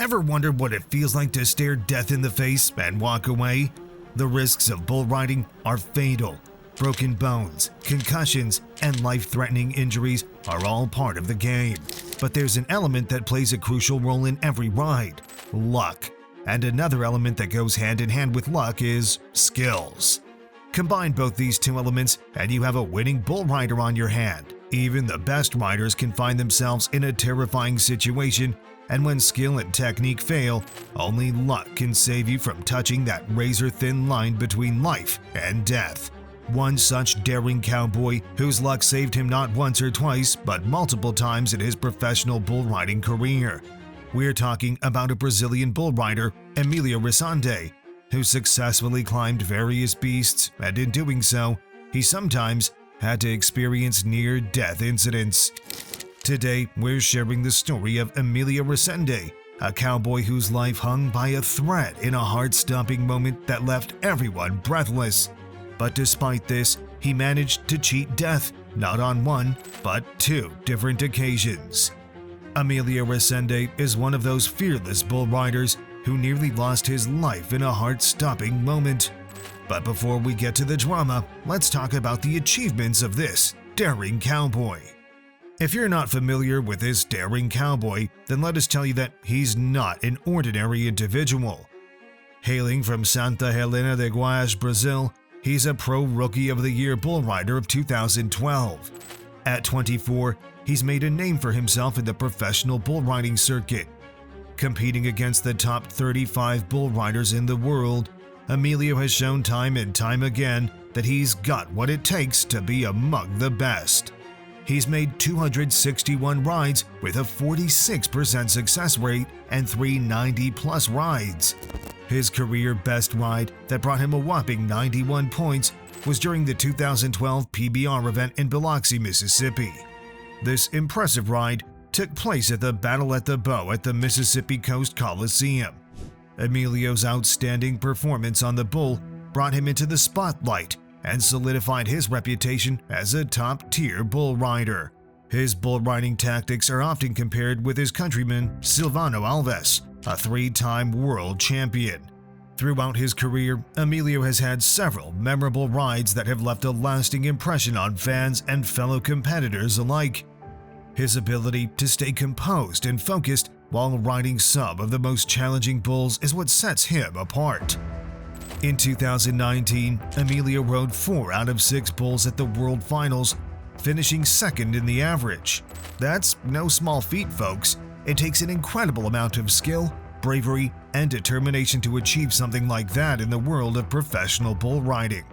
Ever wondered what it feels like to stare death in the face and walk away? The risks of bull riding are fatal. Broken bones, concussions, and life-threatening injuries are all part of the game. But there's an element that plays a crucial role in every ride: luck. And another element that goes hand in hand with luck is skills. Combine both these two elements and you have a winning bull rider on your hand. Even the best riders can find themselves in a terrifying situation, and when skill and technique fail, only luck can save you from touching that razor-thin line between life and death. One such daring cowboy whose luck saved him not once or twice, but multiple times in his professional bull riding career. We're talking about a Brazilian bull rider, Emilio Resende, who successfully climbed various beasts, and in doing so, he sometimes had to experience near-death incidents. Today, we're sharing the story of Emilio Resende, a cowboy whose life hung by a thread in a heart-stopping moment that left everyone breathless. But despite this, he managed to cheat death, not on one, but two different occasions. Emilio Resende is one of those fearless bull riders who nearly lost his life in a heart-stopping moment. But before we get to the drama, let's talk about the achievements of this daring cowboy. If you're not familiar with this daring cowboy, then let us tell you that he's not an ordinary individual. Hailing from Santa Helena de Goiás, Brazil, he's a Pro Rookie of the Year bull rider of 2012. At 24, he's made a name for himself in the professional bull riding circuit. Competing against the top 35 bull riders in the world, Emilio has shown time and time again that he's got what it takes to be among the best. He's made 261 rides with a 46% success rate and 390-plus rides. His career best ride that brought him a whopping 91 points was during the 2012 PBR event in Biloxi, Mississippi. This impressive ride took place at the Battle at the Bow at the Mississippi Coast Coliseum. Emilio's outstanding performance on the bull brought him into the spotlight and solidified his reputation as a top-tier bull rider. His bull riding tactics are often compared with his countryman Silvano Alves, a three-time world champion. Throughout his career, Emilio has had several memorable rides that have left a lasting impression on fans and fellow competitors alike. His ability to stay composed and focused while riding some of the most challenging bulls is what sets him apart. In 2019, Emilio rode 4 out of 6 bulls at the World Finals, finishing second in the average. That's no small feat, folks. It takes an incredible amount of skill, bravery, and determination to achieve something like that in the world of professional bull riding.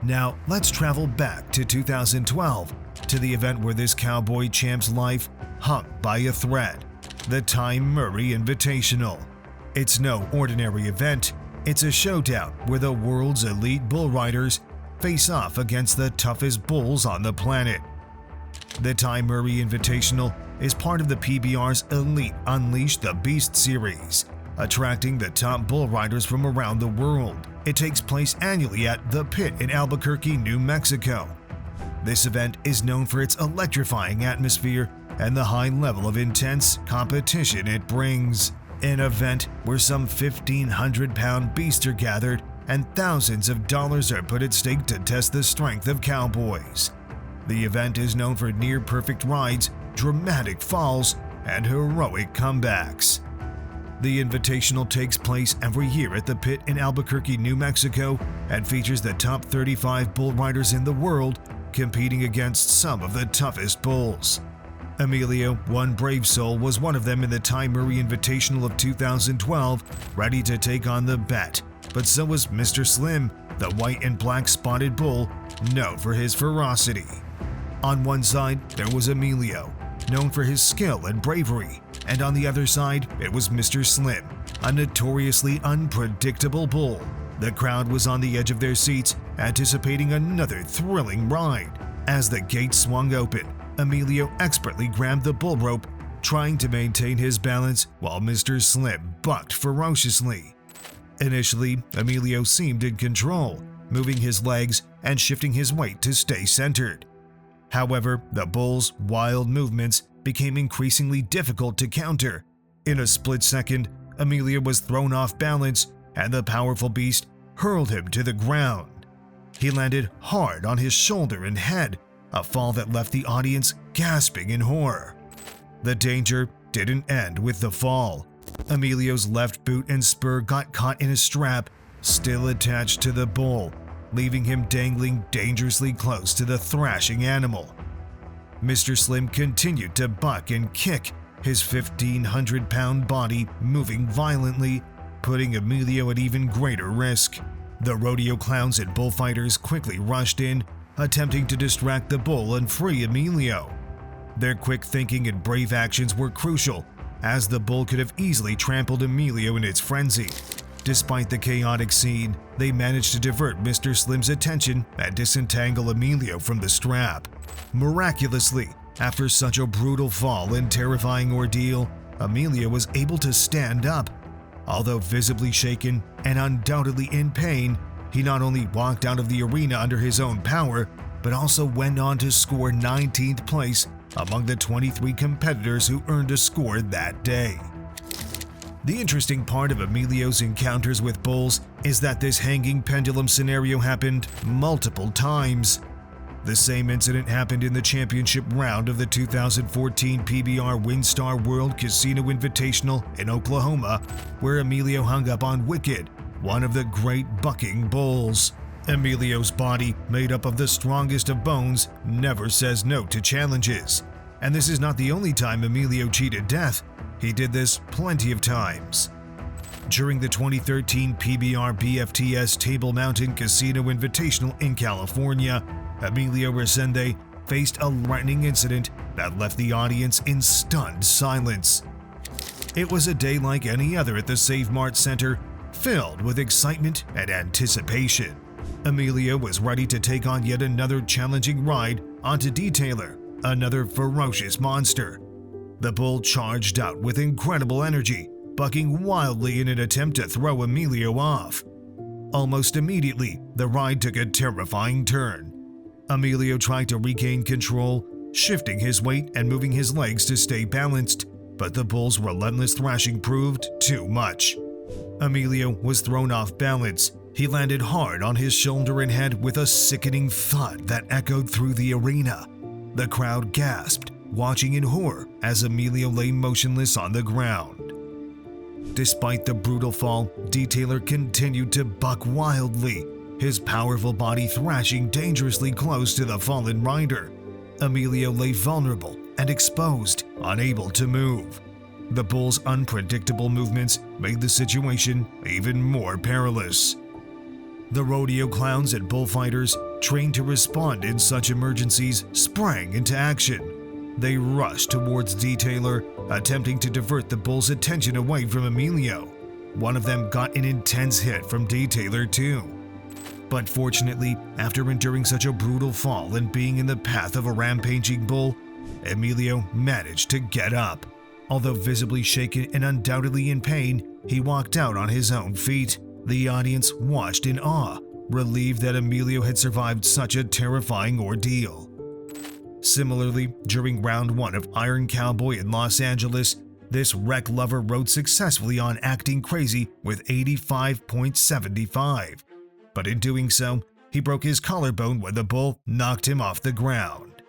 Now, let's travel back to 2012, to the event where this cowboy champ's life hung by a thread, the Ty Murray Invitational. It's no ordinary event. It's a showdown where the world's elite bull riders face off against the toughest bulls on the planet. The Ty Murray Invitational is part of the PBR's Elite Unleash the Beast series, attracting the top bull riders from around the world. It takes place annually at The Pit in Albuquerque, New Mexico. This event is known for its electrifying atmosphere and the high level of intense competition it brings. An event where some 1,500-pound beasts are gathered and thousands of dollars are put at stake to test the strength of cowboys. The event is known for near-perfect rides, dramatic falls, and heroic comebacks. The Invitational takes place every year at the Pit in Albuquerque, New Mexico, and features the top 35 bull riders in the world competing against some of the toughest bulls. Emilio, one brave soul, was one of them in the Ty Murray Invitational of 2012, ready to take on the bet. But so was Mr. Slim, the white and black spotted bull, known for his ferocity. On one side, there was Emilio, known for his skill and bravery, and on the other side, it was Mr. Slim, a notoriously unpredictable bull. The crowd was on the edge of their seats, anticipating another thrilling ride. As the gates swung open, Emilio expertly grabbed the bull rope, trying to maintain his balance while Mr. Slim bucked ferociously. Initially, Emilio seemed in control, moving his legs and shifting his weight to stay centered. However, the bull's wild movements became increasingly difficult to counter. In a split second, Emilio was thrown off balance and the powerful beast hurled him to the ground. He landed hard on his shoulder and head, a fall that left the audience gasping in horror. The danger didn't end with the fall. Emilio's left boot and spur got caught in a strap still attached to the bull, leaving him dangling dangerously close to the thrashing animal. Mr. Slim continued to buck and kick, his 1,500-pound body moving violently, putting Emilio at even greater risk. The rodeo clowns and bullfighters quickly rushed in, attempting to distract the bull and free Emilio. Their quick thinking and brave actions were crucial, as the bull could have easily trampled Emilio in its frenzy. Despite the chaotic scene, they managed to divert Mr. Slim's attention and disentangle Emilio from the strap. Miraculously, after such a brutal fall and terrifying ordeal, Emilio was able to stand up. Although visibly shaken and undoubtedly in pain, he not only walked out of the arena under his own power, but also went on to score 19th place among the 23 competitors who earned a score that day. The interesting part of Emilio's encounters with bulls is that this hanging pendulum scenario happened multiple times. The same incident happened in the championship round of the 2014 PBR WinStar World Casino Invitational in Oklahoma, where Emilio hung up on Wicked, one of the great bucking bulls. Emilio's body, made up of the strongest of bones, never says no to challenges. And this is not the only time Emilio cheated death. He did this plenty of times. During the 2013 PBR BFTS Table Mountain Casino Invitational in California, Emilio Resende faced a threatening incident that left the audience in stunned silence. It was a day like any other at the Save Mart Center, filled with excitement and anticipation. Emilio was ready to take on yet another challenging ride onto Detailer, another ferocious monster. The bull charged out with incredible energy, bucking wildly in an attempt to throw Emilio off. Almost immediately, the ride took a terrifying turn. Emilio tried to regain control, shifting his weight and moving his legs to stay balanced, but the bull's relentless thrashing proved too much. Emilio was thrown off balance. He landed hard on his shoulder and head with a sickening thud that echoed through the arena. The crowd gasped, watching in horror as Emilio lay motionless on the ground. Despite the brutal fall, Detailer continued to buck wildly, his powerful body thrashing dangerously close to the fallen rider. Emilio lay vulnerable and exposed, unable to move. The bull's unpredictable movements made the situation even more perilous. The rodeo clowns and bullfighters, trained to respond in such emergencies, sprang into action. They rushed towards Detailer, attempting to divert the bull's attention away from Emilio. One of them got an intense hit from Detailer too. But fortunately, after enduring such a brutal fall and being in the path of a rampaging bull, Emilio managed to get up. Although visibly shaken and undoubtedly in pain, he walked out on his own feet. The audience watched in awe, relieved that Emilio had survived such a terrifying ordeal. Similarly, during round 1 of Iron Cowboy in Los Angeles, this wreck lover rode successfully on Acting Crazy with 85.75. But in doing so, he broke his collarbone when the bull knocked him off the ground.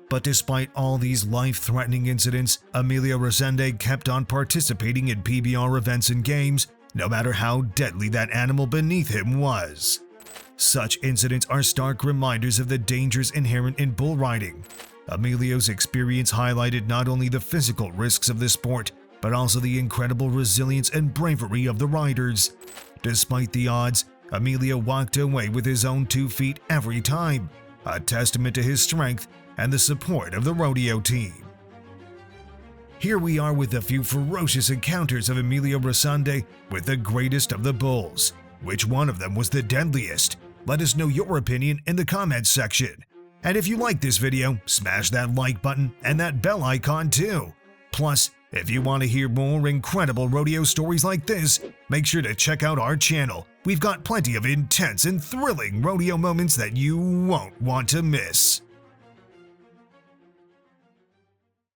But despite all these life-threatening incidents, Emilio Resende kept on participating in PBR events and games, no matter how deadly that animal beneath him was. Such incidents are stark reminders of the dangers inherent in bull riding. Emilio's experience highlighted not only the physical risks of the sport, but also the incredible resilience and bravery of the riders. Despite the odds, Emilio walked away with his own 2 feet every time, a testament to his strength and the support of the rodeo team. Here we are with a few ferocious encounters of Emilio Resende with the greatest of the bulls. Which one of them was the deadliest? Let us know your opinion in the comments section. And if you like this video, smash that like button and that bell icon too. Plus, if you want to hear more incredible rodeo stories like this, make sure to check out our channel. We've got plenty of intense and thrilling rodeo moments that you won't want to miss.